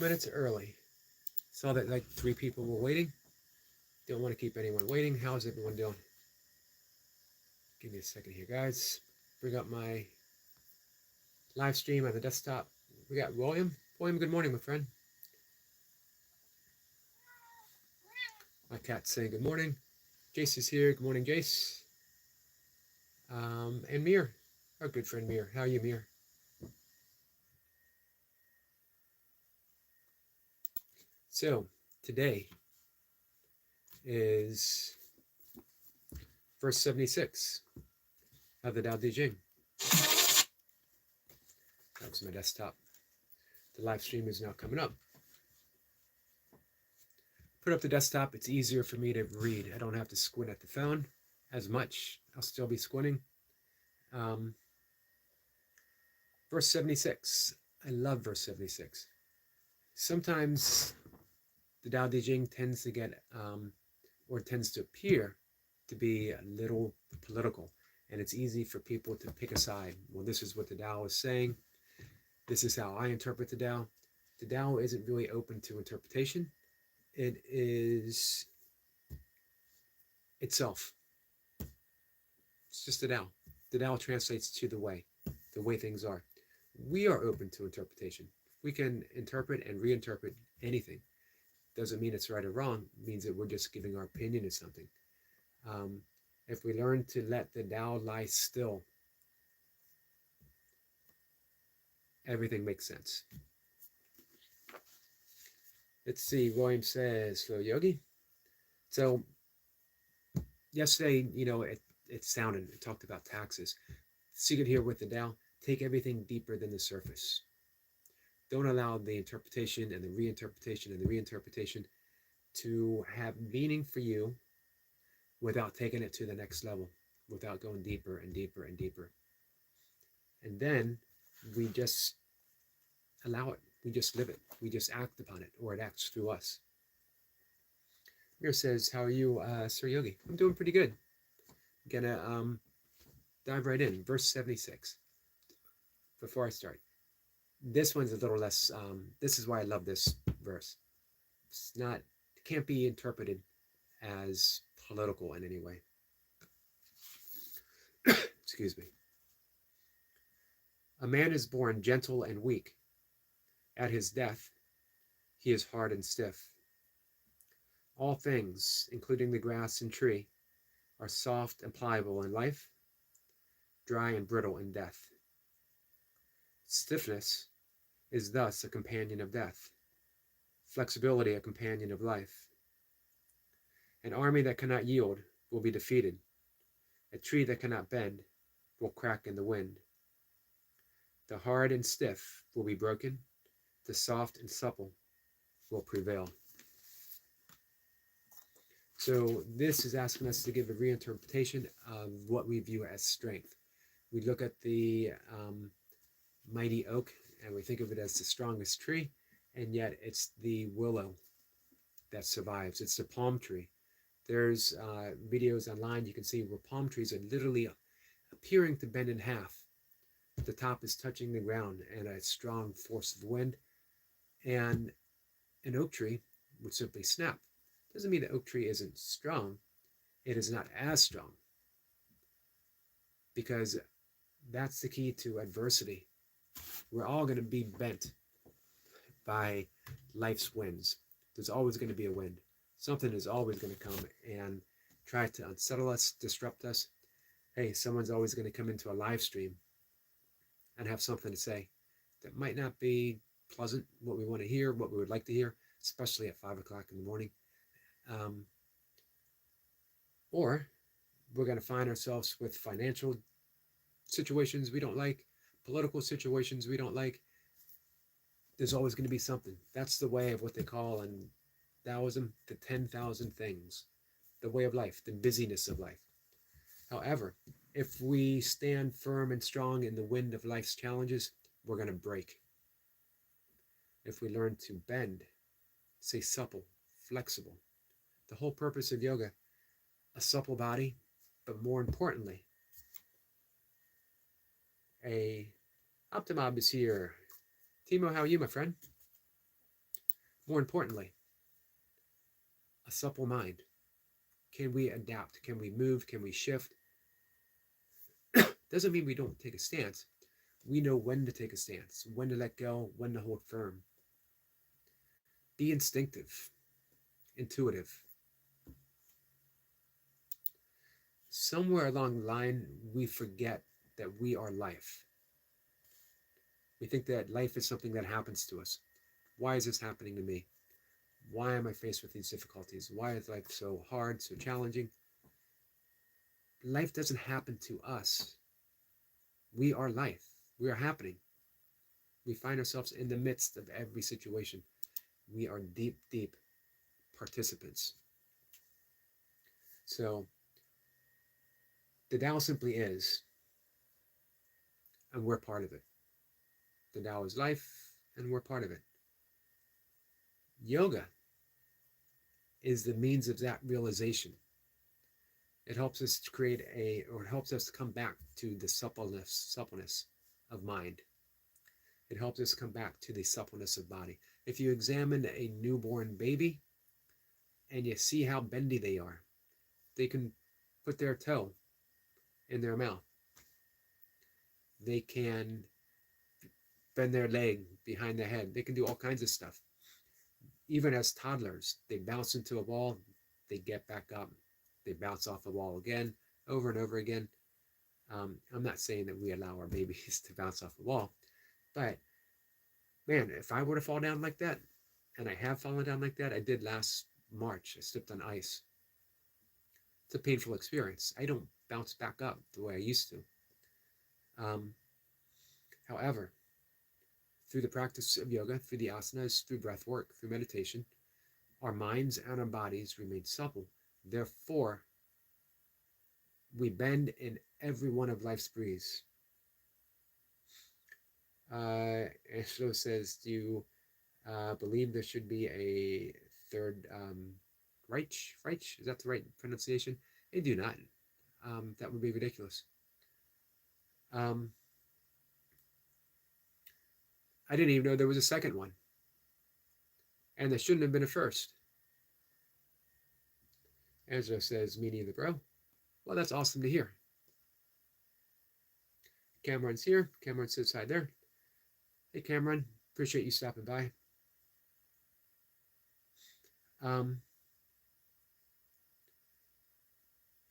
Minutes early. Saw that like 3 people were waiting. Don't want to keep anyone waiting. How's everyone doing? Give me a second here, guys. Bring up my live stream on the desktop. We got William. William, good morning, my friend. My cat's saying good morning. Jace is here. Good morning, Jace. And Mir, our good friend Mir. How are you, Mir? So, today is verse 76 of the Tao Te Ching. That was my desktop. The live stream is now coming up. Put up the desktop, it's easier for me to read. I don't have to squint at the phone as much. I'll still be squinting. Verse 76. I love verse 76. Sometimes the Tao Te Ching tends to get, or tends to appear to be a little political. And it's easy for people to pick a side. Well, this is what the Tao is saying. This is how I interpret the Tao. The Tao isn't really open to interpretation. It is itself. It's just the Tao. The Tao translates to the way things are. We are open to interpretation. We can interpret and reinterpret anything. Doesn't mean it's right or wrong. It means that we're just giving our opinion of something. If we learn to let the Tao lie still, everything makes sense. Let's see, William says, hello, Yogi. So, yesterday, it talked about taxes. Secret here with the Tao, take everything deeper than the surface. Don't allow the interpretation and the reinterpretation and the reinterpretation to have meaning for you without taking it to the next level, without going deeper and deeper and deeper. And then we just allow it. We just live it. We just act upon it, or it acts through us. Mir says, how are you, Sir Yogi? I'm doing pretty good. I'm gonna dive right in. Verse 76. Before I start, this one's a little less, this is why I love this verse. It can't be interpreted as political in any way. Excuse me. A man is born gentle and weak. At his death, he is hard and stiff. All things, including the grass and tree, are soft and pliable in life, dry and brittle in death. Stiffness is thus a companion of death, flexibility a companion of life. An army that cannot yield will be defeated. A tree that cannot bend will crack in the wind. The hard and stiff will be broken. The soft and supple will prevail. So this is asking us to give a reinterpretation of what we view as strength. We look at the mighty oak and we think of it as the strongest tree, and yet it's the willow that survives. It's the palm tree. There's videos online you can see where palm trees are literally appearing to bend in half. The top is touching the ground and a strong force of wind, and an oak tree would simply snap. Doesn't mean the oak tree isn't strong. It is not as strong, because that's the key to adversity. We're all going to be bent by life's winds. There's always going to be a wind. Something is always going to come and try to unsettle us, disrupt us. Hey, someone's always going to come into a live stream and have something to say that might not be pleasant, what we want to hear, what we would like to hear, especially at 5 o'clock in the morning. Or we're going to find ourselves with financial situations we don't like, political situations we don't like. There's always going to be something. That's the way of what they call in Taoism the 10,000 things, the way of life, the busyness of life. However, if we stand firm and strong in the wind of life's challenges, we're going to break. If we learn to bend, stay supple, flexible. The whole purpose of yoga, a supple body, but more importantly, Optimab is here. Timo, how are you, my friend? More importantly, a supple mind. Can we adapt? Can we move? Can we shift? Doesn't mean we don't take a stance. We know when to take a stance, when to let go, when to hold firm. Be instinctive, intuitive. Somewhere along the line, we forget that we are life. We think that life is something that happens to us. Why is this happening to me? Why am I faced with these difficulties? Why is life so hard, so challenging? Life doesn't happen to us. We are life. We are happening. We find ourselves in the midst of every situation. We are deep, deep participants. So the Tao simply is, and we're part of it. The Tao is life, and we're part of it. Yoga is the means of that realization. It helps us to create or it helps us to come back to the suppleness of mind. It helps us come back to the suppleness of body. If you examine a newborn baby and you see how bendy they can put their toe in their mouth. They can bend their leg behind their head. They can do all kinds of stuff. Even as toddlers, they bounce into a wall, they get back up, they bounce off the wall again, over and over again. I'm not saying that we allow our babies to bounce off the wall, but man, if I were to fall down like that, and I have fallen down like that, I did last March. I slipped on ice. It's a painful experience. I don't bounce back up the way I used to. Um, However, through the practice of yoga, through the asanas, through breath work, through meditation, our minds and our bodies remain supple. Therefore, we bend in every one of life's breeze. Angelo says, do you believe there should be a third Reich? Reich? Is that the right pronunciation? I do not. That would be ridiculous. Um, I didn't even know there was a second one. And there shouldn't have been a first. Angelo says, me neither, bro. Well, that's awesome to hear. Cameron's here. Cameron says hi there. Hey, Cameron. Appreciate you stopping by. Um,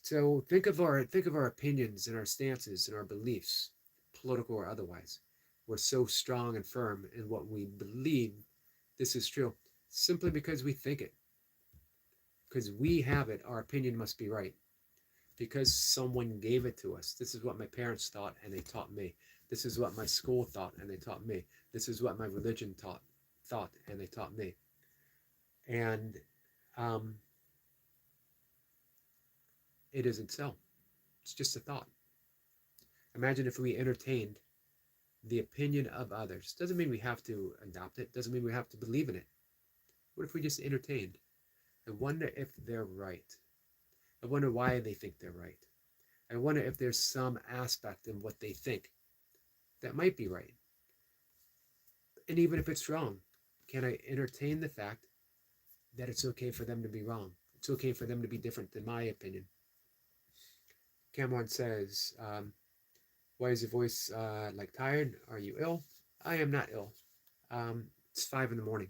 so think of our opinions and our stances and our beliefs, political or otherwise. We're so strong and firm in what we believe this is true, simply because we think it. Because we have it, our opinion must be right. Because someone gave it to us. This is what my parents thought and they taught me. This is what my school thought and they taught me. This is what my religion thought and they taught me. And it isn't so. It's just a thought. Imagine if we entertained the opinion of others. Doesn't mean we have to adopt it. Doesn't mean we have to believe in it. What if we just entertained? I wonder if they're right. I wonder why they think they're right. I wonder if there's some aspect in what they think that might be right. And even if it's wrong, can I entertain the fact that it's okay for them to be wrong? It's okay for them to be different than my opinion. Cameron says, why is your voice like tired? Are you ill? I am not ill. It's 5 in the morning.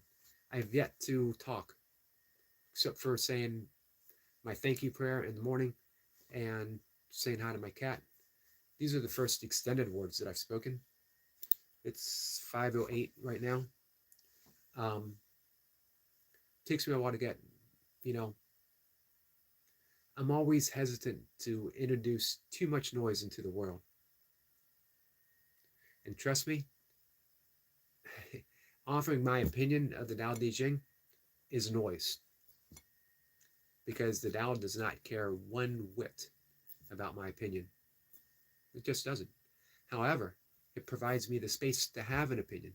I have yet to talk, except for saying my thank you prayer in the morning and saying hi to my cat. These are the first extended words that I've spoken. It's 5:08 right now. Takes me a while to get, you know, I'm always hesitant to introduce too much noise into the world. And trust me, offering my opinion of the Tao Te Ching is noise. Because the Tao does not care one whit about my opinion. It just doesn't. However, it provides me the space to have an opinion.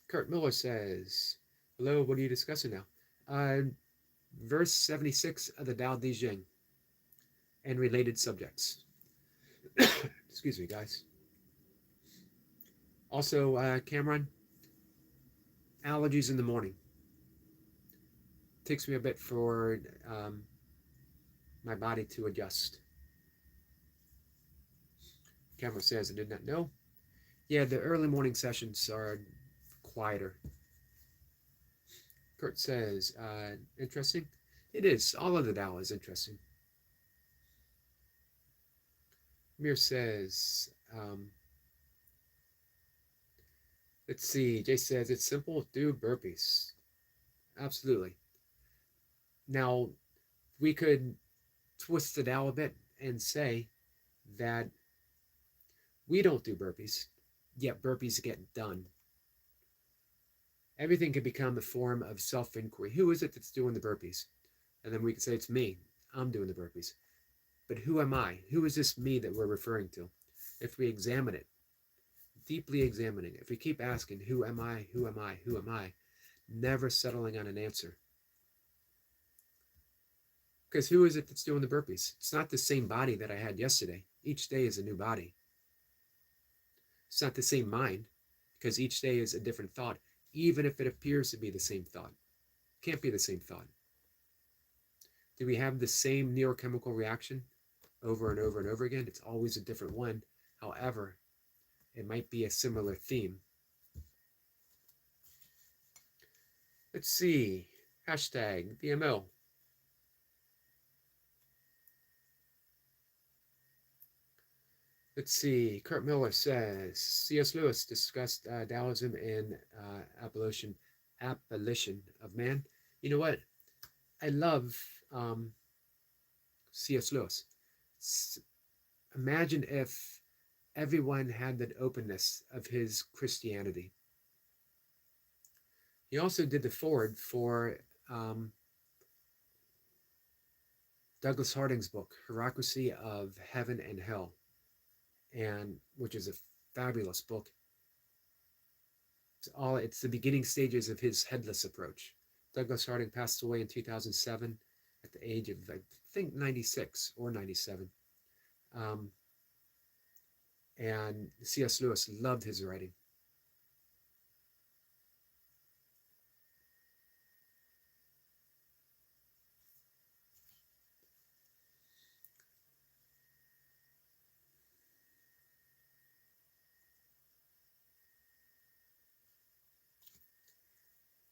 Kurt Miller says, hello, what are you discussing now? Verse 76 of the Tao Te Ching and related subjects. Excuse me, guys. Also, Cameron, allergies in the morning. Takes me a bit for my body to adjust. Camera says I did not know. Yeah, the early morning sessions are quieter. Kurt says, interesting. It is. All of the Tao is interesting. Mir says, let's see. Jay says, it's simple. Do burpees. Absolutely. Now, we could twist it out a bit and say that we don't do burpees, yet burpees get done. Everything can become a form of self-inquiry. Who is it that's doing the burpees? And then we can say, it's me. I'm doing the burpees. But who am I? Who is this me that we're referring to? If we examine it, deeply examining it, if we keep asking, who am I? Who am I? Who am I? Never settling on an answer. Because who is it that's doing the burpees? It's not the same body that I had yesterday. Each day is a new body. It's not the same mind, because each day is a different thought, even if it appears to be the same thought. It can't be the same thought. Do we have the same neurochemical reaction over and over and over again? It's always a different one. However, it might be a similar theme. Let's see. Hashtag DMO. Let's see. Kurt Miller says C.S. Lewis discussed Taoism and abolition of man. You know what? I love C.S. Lewis. Imagine if everyone had that openness of his Christianity. He also did the foreword for Douglas Harding's book, Bureaucracy of Heaven and Hell, and which is a fabulous book. It's the beginning stages of his headless approach. Douglas Harding passed away in 2007 at the age of, I think, 96 or 97. And C.S. Lewis loved his writing.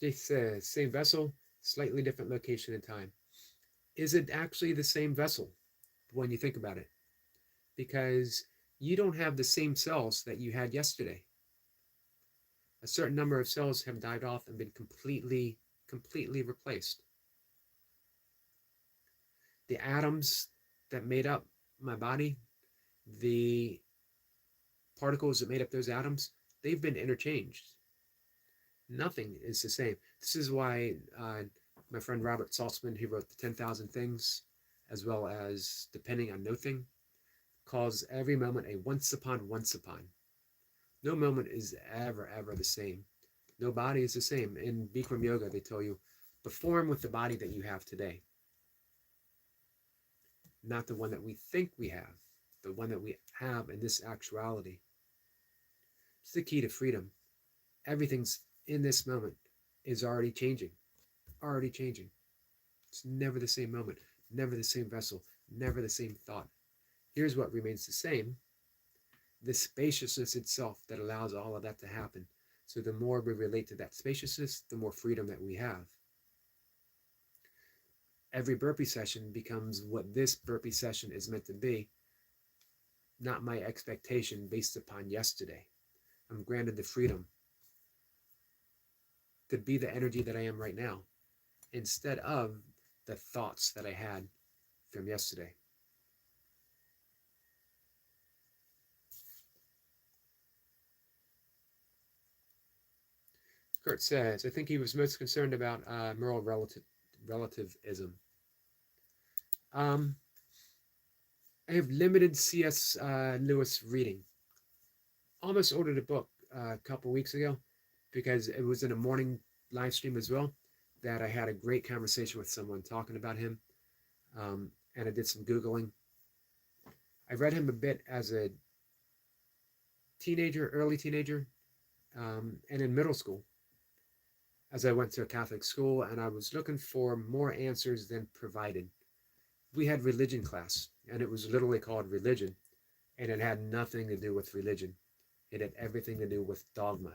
Jay says, same vessel, slightly different location and time. Is it actually the same vessel when you think about it? Because you don't have the same cells that you had yesterday. A certain number of cells have died off and been completely replaced. The atoms that made up my body, the particles that made up those atoms, they've been interchanged. Nothing is the same. This is why my friend Robert Saltzman, he wrote the 10,000 Things, as well as Depending on Nothing, calls every moment a once upon. No moment is ever the same. No body is the same. In Bikram Yoga, they tell you, perform with the body that you have today. Not the one that we think we have, the one that we have in this actuality. It's the key to freedom. Everything's in this moment is already changing. It's never the same moment, never the same vessel, never the same thought. Here's what remains the same: the spaciousness itself that allows all of that to happen. So the more we relate to that spaciousness, the more freedom that we have. Every burpee session becomes what this burpee session is meant to be, not my expectation based upon yesterday. I'm granted the freedom to be the energy that I am right now, instead of the thoughts that I had from yesterday. Kurt says, I think he was most concerned about moral relativism. I have limited C.S. Lewis reading. Almost ordered a book a couple weeks ago because it was in a morning live stream as well, that I had a great conversation with someone talking about him, and I did some Googling. I read him a bit as a teenager, early teenager, and in middle school. as I went to a Catholic school and I was looking for more answers than provided. We had religion class, and it was literally called religion, and it had nothing to do with religion. It had everything to do with dogma.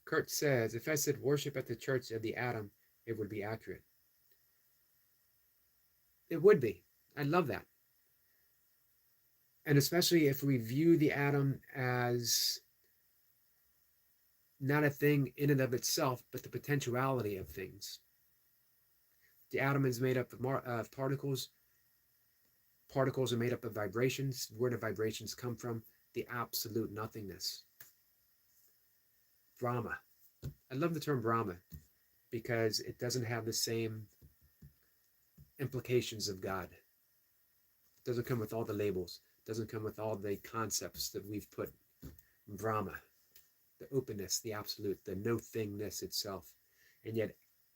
Kurt says, if I said worship at the church of the atom, it would be accurate. It would be. I love that. And especially if we view the atom as not a thing in and of itself, but the potentiality of things. The atom is made up of particles. Particles are made up of vibrations. Where do vibrations come from? The absolute nothingness. Brahma. I love the term Brahma because it doesn't have the same implications of God. It doesn't come with all the labels. It doesn't come with all the concepts that we've put. Brahma, the openness, the absolute, the no-thingness itself, and yet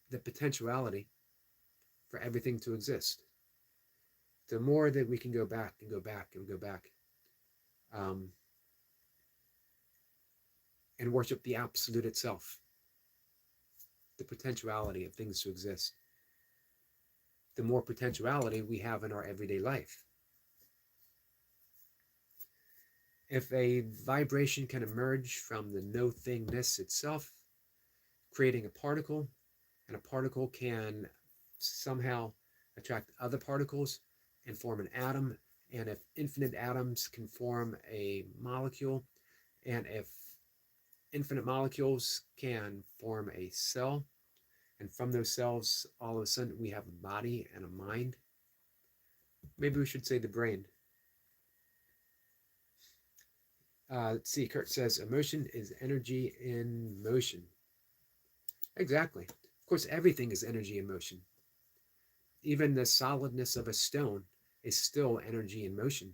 the potentiality for everything to exist. The more that we can go back and go back and go back, and worship the absolute itself, the potentiality of things to exist, the more potentiality we have in our everyday life. If a vibration can emerge from the no-thingness itself, creating a particle, and a particle can somehow attract other particles and form an atom, and if infinite atoms can form a molecule, and if infinite molecules can form a cell, and from those cells, all of a sudden, we have a body and a mind. Maybe we should say the brain. Let's see, Kurt says, emotion is energy in motion. Exactly. Of course, everything is energy in motion. Even the solidness of a stone is still energy in motion.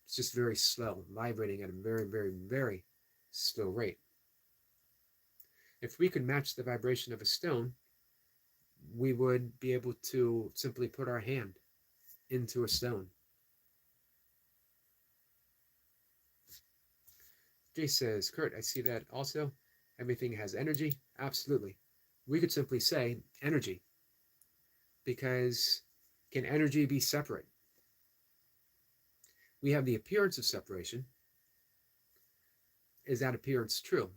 It's just very slow, vibrating at a very, very, very slow rate. If we could match the vibration of a stone, we would be able to simply put our hand into a stone. Jay says, Kurt, I see that also. Everything has energy. Absolutely. We could simply say energy, because can energy be separate? We have the appearance of separation. Is that appearance true?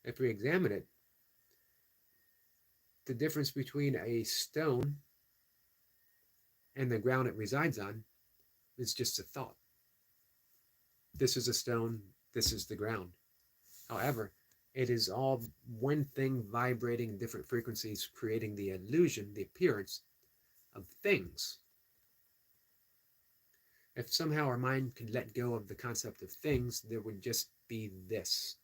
If we examine it, the difference between a stone and the ground it resides on is just a thought. This is a stone, this is the ground. However, it is all one thing vibrating in different frequencies, creating the illusion, the appearance of things. If somehow our mind could let go of the concept of things, there would just be this.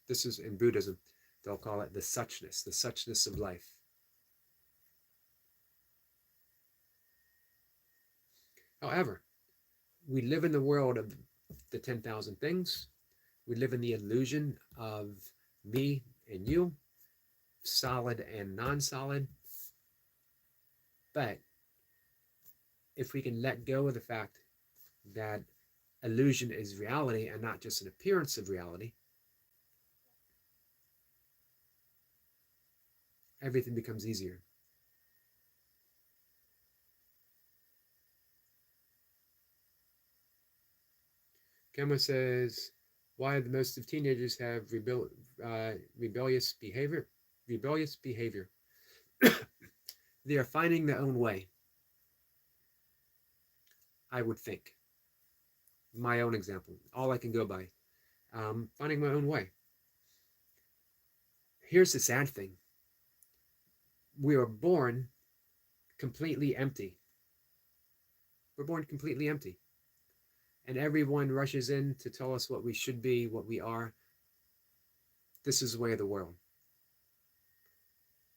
This is in Buddhism, they'll call it the suchness of life. However, we live in the world of the 10,000 things. We live in the illusion of me and you, solid and non-solid. But if we can let go of the fact that illusion is reality and not just an appearance of reality, everything becomes easier. Kama says, why do most of teenagers have rebellious behavior? Rebellious behavior. They are finding their own way, I would think. My own example, all I can go by. Finding my own way. Here's the sad thing. We are born completely empty. We're born completely empty. And everyone rushes in to tell us what we should be, what we are. This is the way of the world.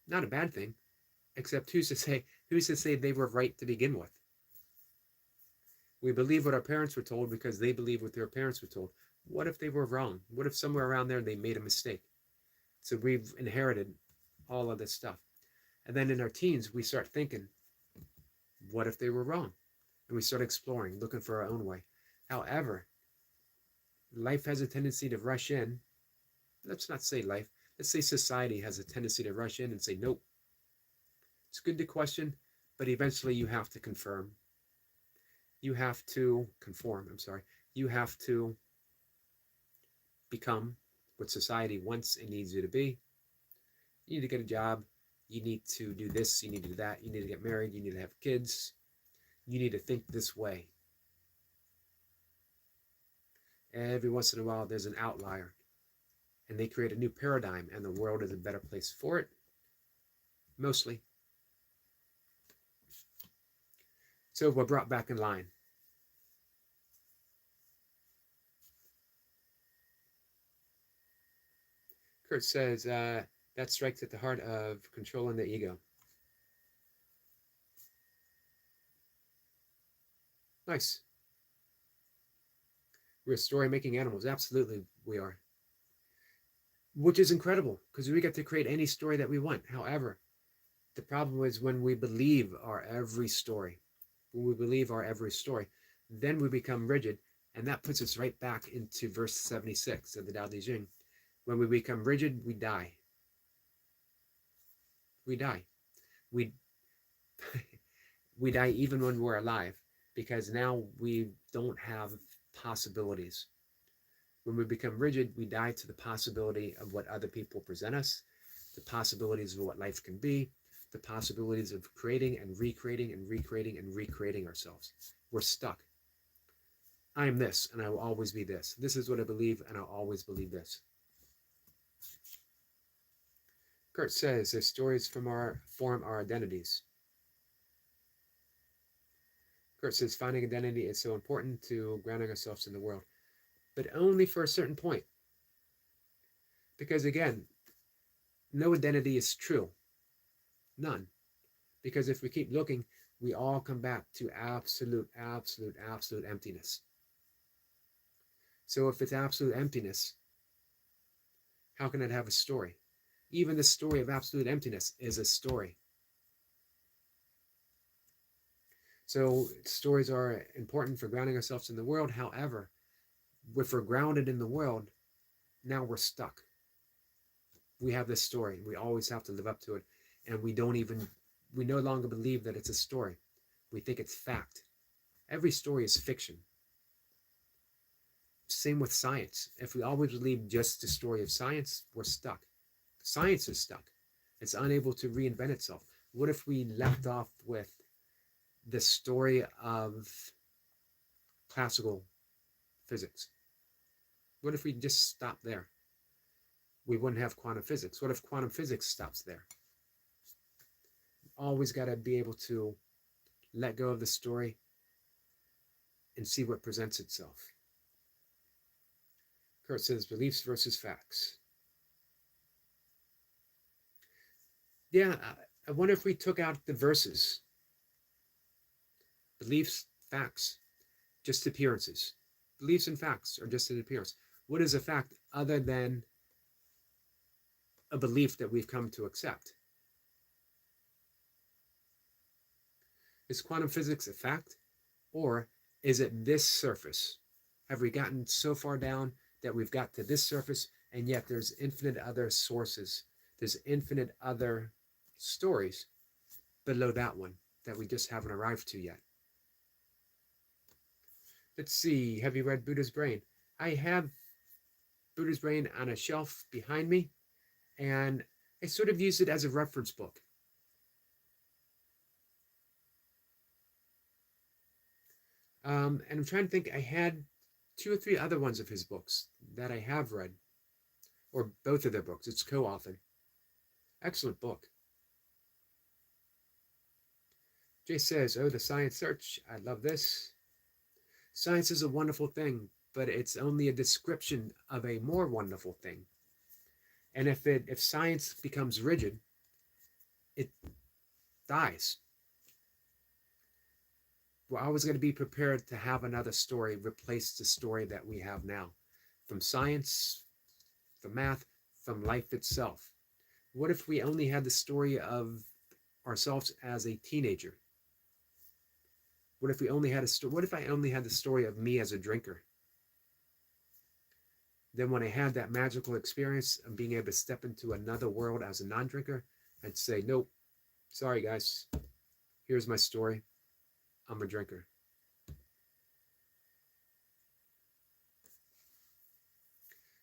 Not a bad thing, except who's to say they were right to begin with? We believe what our parents were told because they believe what their parents were told. What if they were wrong? What if somewhere around there they made a mistake? So we've inherited all of this stuff. And then in our teens, we start thinking, What if they were wrong? And we start exploring, looking for our own way. However, life has a tendency to rush in. Let's not say life. Let's say society has a tendency to rush in and say, nope, it's good to question, but eventually you have to confirm. You have to conform, I'm sorry. You have to become what society wants and needs you to be. You need to get a job. You need to do this. You need to do that. You need to get married. You need to have kids. You need to think this way. Every once in a while, there's an outlier, and they create a new paradigm, and the world is a better place for it. Mostly. So we're brought back in line. Kurt says, that strikes at the heart of controlling the ego. Nice. We're story-making animals. Absolutely, we are. Which is incredible, because we get to create any story that we want. However, the problem is when we believe our every story, then we become rigid, and that puts us right back into verse 76 of the Tao Te Ching. When we become rigid, we die. We die. We we die even when we're alive, because now we don't have possibilities. When we become rigid, we die to the possibility of what other people present us, the possibilities of what life can be, the possibilities of creating and recreating and recreating and recreating ourselves. We're stuck. I am this, and I will always be this. This is what I believe, and I'll always believe this. Kurt says, their stories form our identities. Kurt says, finding identity is so important to grounding ourselves in the world, but only for a certain point. Because again, no identity is true. None. Because if we keep looking, we all come back to absolute emptiness. So if it's absolute emptiness, how can it have a story? Even the story of absolute emptiness is a story. So stories are important for grounding ourselves in the world. However, if we're grounded in the world, now we're stuck. We have this story. We always have to live up to it. And we no longer believe that it's a story. We think it's fact. Every story is fiction. Same with science. If we always believe just the story of science, we're stuck. Science is stuck. It's unable to reinvent itself. What if we left off with the story of classical physics? What if we just stopped there? We wouldn't have quantum physics. What if quantum physics stops there? Always got to be able to let go of the story and see what presents itself. Kurt says, beliefs versus facts. Yeah, I wonder if we took out the verses. Beliefs, facts, just appearances. Beliefs and facts are just an appearance. What is a fact other than a belief that we've come to accept? Is quantum physics a fact? Or is it this surface? Have we gotten so far down that we've got to this surface, and yet there's infinite other sources, there's infinite other stories below that one that we just haven't arrived to yet? Let's see, have you read Buddha's Brain? I have Buddha's Brain on a shelf behind me, and I sort of use it as a reference book. And I'm trying to think, I had 2 or 3 other ones of his books that I have read, or both of their books. It's co-authored. Excellent book. Jay says, oh, the science search. I love this. Science is a wonderful thing, but it's only a description of a more wonderful thing. And if science becomes rigid, it dies. We're always going to be prepared to have another story replace the story that we have now. From science, from math, from life itself. What if we only had the story of ourselves as a teenager? What if we only had a story? What if I only had the story of me as a drinker? Then when I had that magical experience of being able to step into another world as a non-drinker, I'd say, nope, sorry guys, here's my story. I'm a drinker.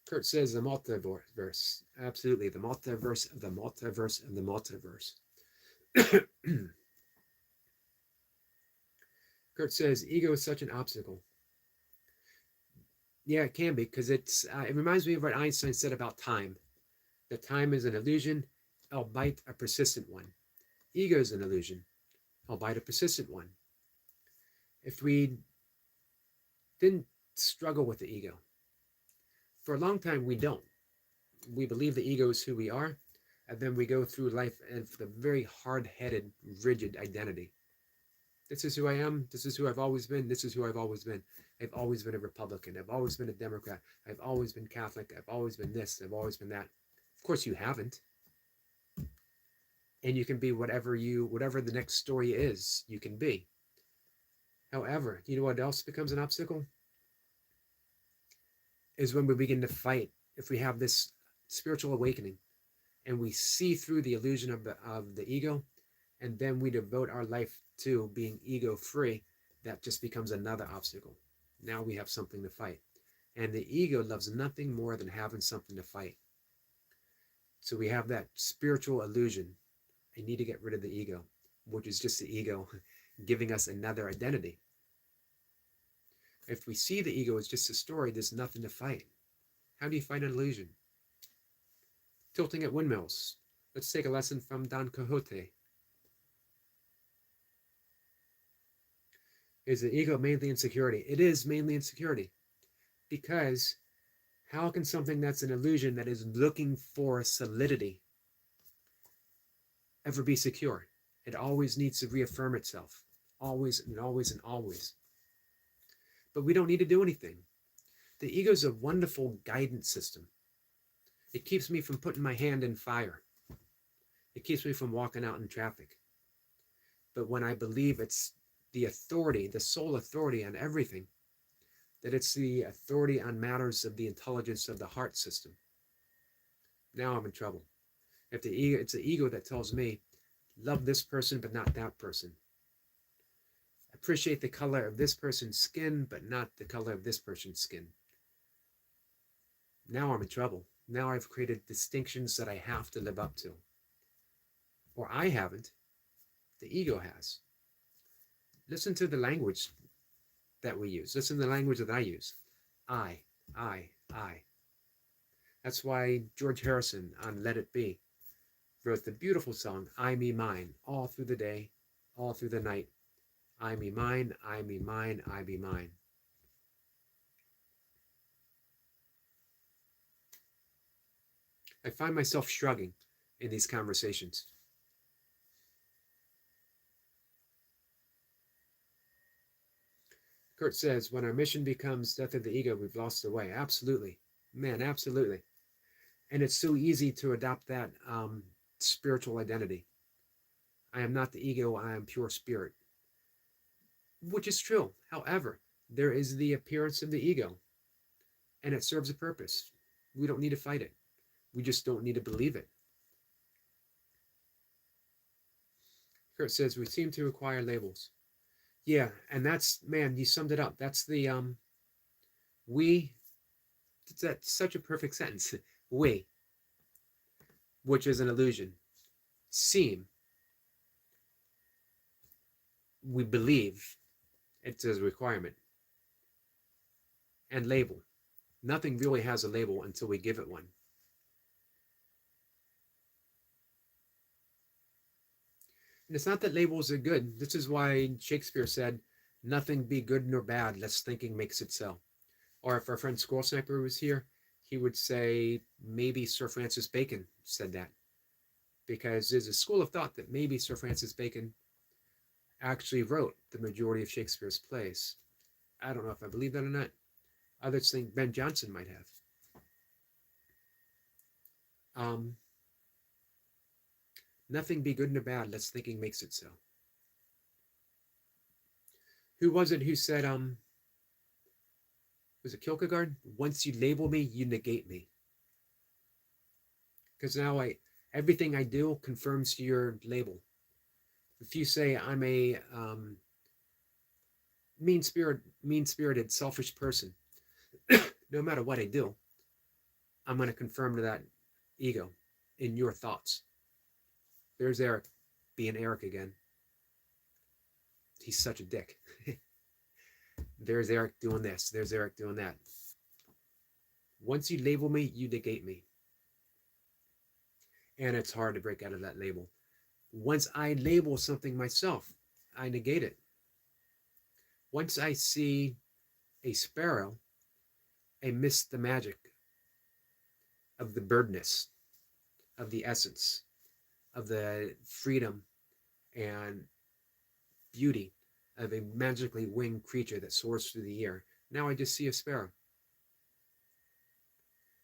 Kurt says the multiverse. Absolutely, the multiverse of the multiverse of the multiverse. Kurt says ego is such an obstacle. Yeah, it can be because it reminds me of what Einstein said about time. That time is an illusion, albeit a persistent one. Ego is an illusion, albeit a persistent one. If we didn't struggle with the ego, for a long time we don't. We believe the ego is who we are, and then we go through life with a very hard-headed, rigid identity. This is who I am. This is who I've always been. This is who I've always been. I've always been a Republican. I've always been a Democrat. I've always been Catholic. I've always been this. I've always been that. Of course, you haven't. And you can be whatever the next story is, you can be. However, you know what else becomes an obstacle? Is when we begin to fight. If we have this spiritual awakening and we see through the illusion of the ego, and then we devote our life to being ego free, that just becomes another obstacle. Now we have something to fight. And the ego loves nothing more than having something to fight. So we have that spiritual illusion. I need to get rid of the ego, which is just the ego giving us another identity. If we see the ego as just a story, there's nothing to fight. How do you fight an illusion? Tilting at windmills. Let's take a lesson from Don Quixote. Is the ego mainly insecurity? It is mainly insecurity. Because how can something that's an illusion that is looking for solidity ever be secure? It always needs to reaffirm itself. Always and always and always. But we don't need to do anything. The ego is a wonderful guidance system. It keeps me from putting my hand in fire. It keeps me from walking out in traffic. But when I believe it's the authority, the sole authority on everything, that it's the authority on matters of the intelligence of the heart system, now I'm in trouble. If the ego, it's the ego that tells me, love this person but not that person. Appreciate the color of this person's skin but not the color of this person's skin. Now I'm in trouble. Now I've created distinctions that I have to live up to. Or I haven't. The ego has. Listen to the language that we use. Listen to the language that I use. I. That's why George Harrison on Let It Be wrote the beautiful song, I, me, mine, all through the day, all through the night. I, me, mine, I, me, mine, I, be mine. I find myself shrugging in these conversations. Kurt says, when our mission becomes death of the ego, we've lost the way. Absolutely. Man, absolutely. And it's so easy to adopt that spiritual identity. I am not the ego, I am pure spirit. Which is true. However, there is the appearance of the ego. And it serves a purpose. We don't need to fight it. We just don't need to believe it. Kurt says, we seem to require labels. Yeah, and that's, man, you summed it up. That's the, that's such a perfect sentence. We, which is an illusion. Seem, we believe it's a requirement. And label. Nothing really has a label until we give it one. And it's not that labels are good. This is why Shakespeare said, nothing be good nor bad, lest thinking makes it so. Or if our friend Squirrel Sniper was here, he would say, maybe Sir Francis Bacon said that. Because there's a school of thought that maybe Sir Francis Bacon actually wrote the majority of Shakespeare's plays. I don't know if I believe that or not. Others think Ben Jonson might have. Nothing be good nor bad, lest thinking makes it so. Who was it who said, was it Kierkegaard? Once you label me, you negate me. Because now everything I do confirms your label. If you say I'm a mean spirited, selfish person, no matter what I do, I'm going to confirm to that ego in your thoughts. There's Eric being Eric again. He's such a dick. There's Eric doing this. There's Eric doing that. Once you label me, you negate me. And it's hard to break out of that label. Once I label something myself, I negate it. Once I see a sparrow, I miss the magic of the birdness, of the essence, of the freedom and beauty of a magically winged creature that soars through the air. Now I just see a sparrow.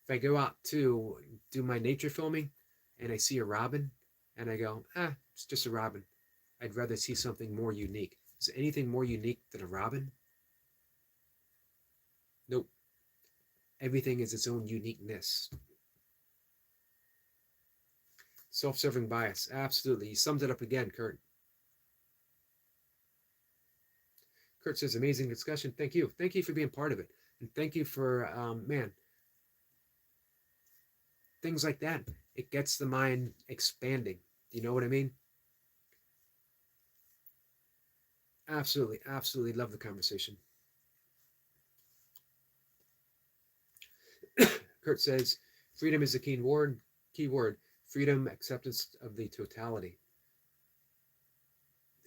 If I go out to do my nature filming and I see a robin and I go, it's just a robin, I'd rather see something more unique. Is there anything more unique than a robin? Nope. Everything is its own uniqueness. Self-serving bias. Absolutely. You summed it up again, Kurt. Kurt says, amazing discussion. Thank you. Thank you for being part of it. And thank you for, things like that. It gets the mind expanding. Do you know what I mean? Absolutely. Absolutely love the conversation. Kurt says, freedom is the key word. Freedom, acceptance of the totality.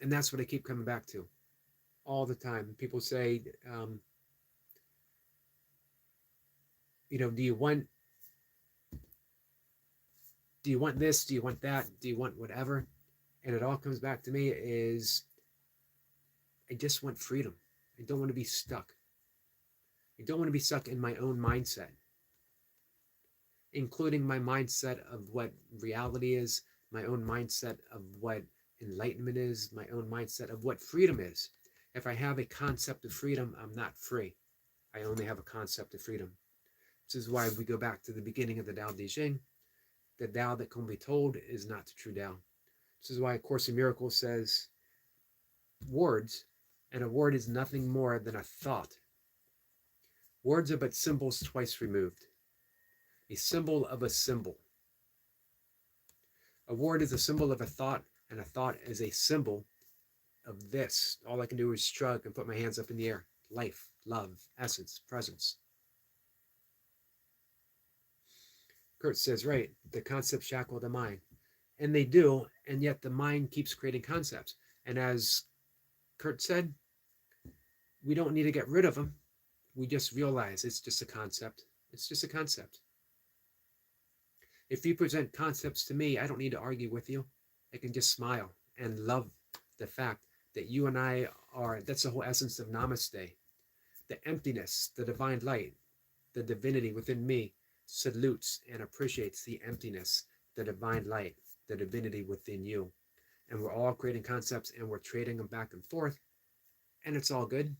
And that's what I keep coming back to all the time. People say, do you want this? Do you want that? Do you want whatever? And it all comes back to me is I just want freedom. I don't want to be stuck. I don't want to be stuck in my own mindset, including my mindset of what reality is, my own mindset of what enlightenment is, my own mindset of what freedom is. If I have a concept of freedom, I'm not free. I only have a concept of freedom. This is why we go back to the beginning of the Tao Te Ching. The Tao that can be told is not the true Tao. This is why A Course in Miracles says words, and a word is nothing more than a thought. Words are but symbols twice removed. A symbol of a symbol. A word is a symbol of a thought, and a thought is a symbol of this. All I can do is shrug and put my hands up in the air. Life, love, essence, presence. Kurt says, right, the concepts shackle the mind. And they do, and yet the mind keeps creating concepts. And as Kurt said, we don't need to get rid of them. We just realize it's just a concept. It's just a concept. If you present concepts to me, I don't need to argue with you. I can just smile and love the fact that you and I are, that's the whole essence of Namaste. The emptiness, the divine light, the divinity within me salutes and appreciates the emptiness, the divine light, the divinity within you. And we're all creating concepts and we're trading them back and forth. And it's all good.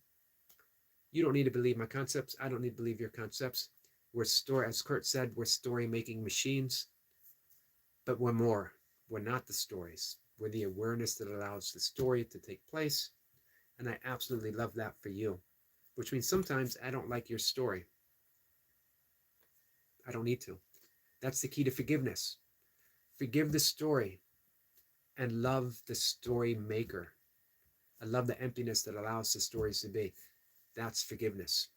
You don't need to believe my concepts. I don't need to believe your concepts. We're as Kurt said, we're story-making machines. But we're more. We're not the stories. We're the awareness that allows the story to take place. And I absolutely love that for you. Which means sometimes I don't like your story. I don't need to. That's the key to forgiveness. Forgive the story and love the story maker. I love the emptiness that allows the stories to be. That's forgiveness.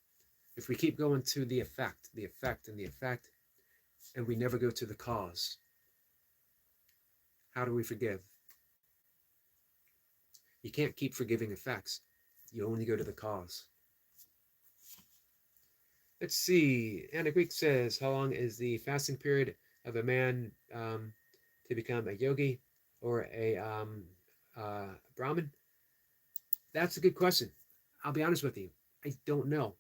If we keep going to the effect, and we never go to the cause, how do we forgive? You can't keep forgiving effects. You only go to the cause. Let's see. Anna Greek says, how long is the fasting period of a man to become a yogi or a Brahmin? That's a good question. I'll be honest with you. I don't know.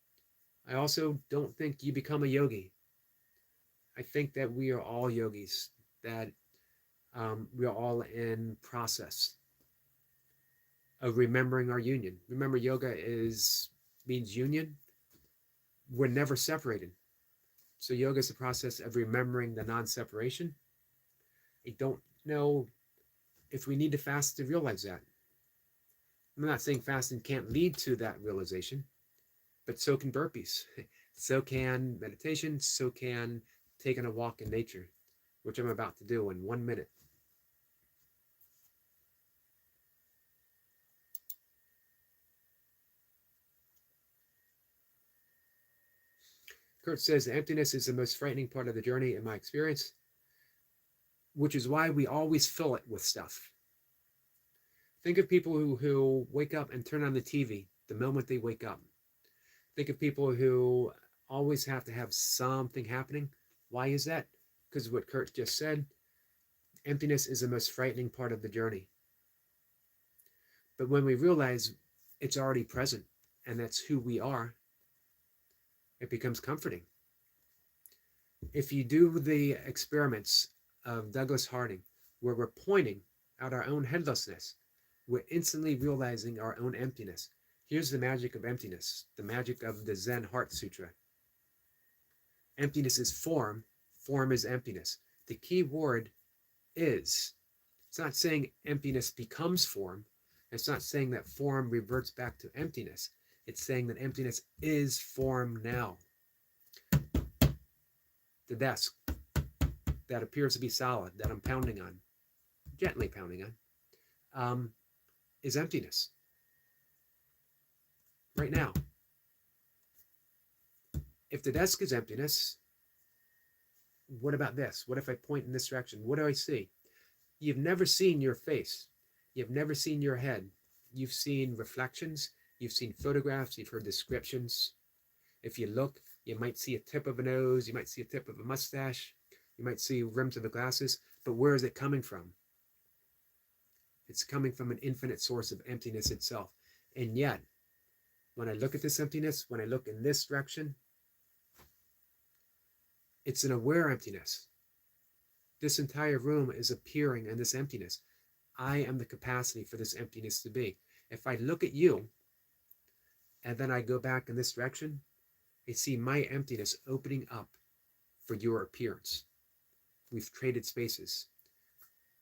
I also don't think you become a yogi. I think that we are all yogis, that we are all in process of remembering our union. Remember, yoga means union. We're never separated. So yoga is the process of remembering the non-separation. I don't know if we need to fast to realize that. I'm not saying fasting can't lead to that realization, but so can burpees. So can meditation. So can taking a walk in nature, which I'm about to do in 1 minute. Kurt says emptiness is the most frightening part of the journey in my experience, which is why we always fill it with stuff. Think of people who wake up and turn on the TV the moment they wake up. Think of people who always have to have something happening. Why is that? Because what Kurt just said, emptiness is the most frightening part of the journey. But when we realize it's already present and that's who we are, it becomes comforting. If you do the experiments of Douglas Harding, where we're pointing at our own headlessness, we're instantly realizing our own emptiness. Here's the magic of emptiness, the magic of the Zen Heart Sutra. Emptiness is form, form is emptiness. The key word is. It's not saying emptiness becomes form. It's not saying that form reverts back to emptiness. It's saying that emptiness is form now. The desk that appears to be solid, that I'm pounding on, gently pounding on, is emptiness right now. If the desk is emptiness, what about this? What if I point in this direction? What do I see? You've never seen your face. You've never seen your head. You've seen reflections. You've seen photographs. You've heard descriptions. If you look, you might see a tip of a nose. You might see a tip of a mustache. You might see rims of the glasses. But where is it coming from? It's coming from an infinite source of emptiness itself. And yet, when I look at this emptiness, when I look in this direction, it's an aware emptiness. This entire room is appearing in this emptiness. I am the capacity for this emptiness to be. If I look at you, and then I go back in this direction, I see my emptiness opening up for your appearance. We've traded spaces.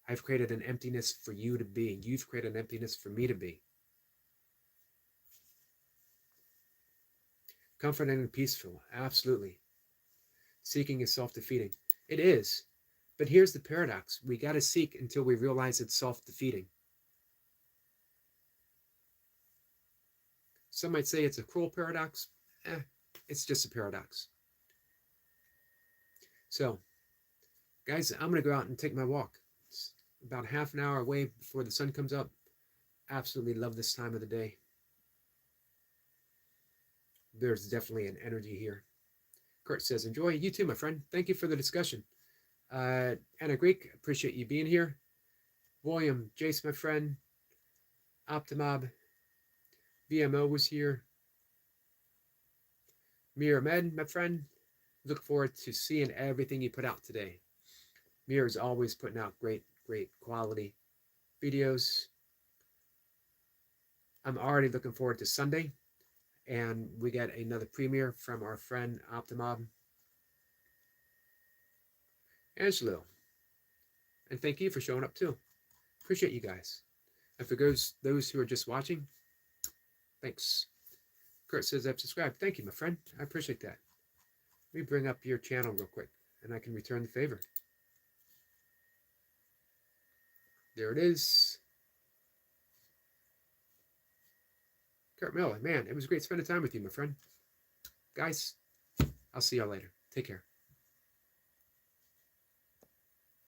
I've created an emptiness for you to be. You've created an emptiness for me to be. Comforting and peaceful, absolutely. Seeking is self-defeating. It is. But here's the paradox. We got to seek until we realize it's self-defeating. Some might say it's a cruel paradox. It's just a paradox. So, guys, I'm going to go out and take my walk. It's about half an hour away before the sun comes up. Absolutely love this time of the day. There's definitely an energy here. Kurt says, enjoy. You too, my friend. Thank you for the discussion. Anna Greek, appreciate you being here. William, Jace, my friend. Optimob, VMO was here. Mir Ahmed, my friend. Look forward to seeing everything you put out today. Mir is always putting out great quality videos. I'm already looking forward to Sunday. And we get another premiere from our friend Optimob. Angelo. And thank you for showing up too. Appreciate you guys. And for those who are just watching, thanks. Kurt says I've subscribed. Thank you, my friend. I appreciate that. Let me bring up your channel real quick, and I can return the favor. There it is. Kurt Miller, man, it was great spending time with you, my friend. Guys, I'll see y'all later. Take care.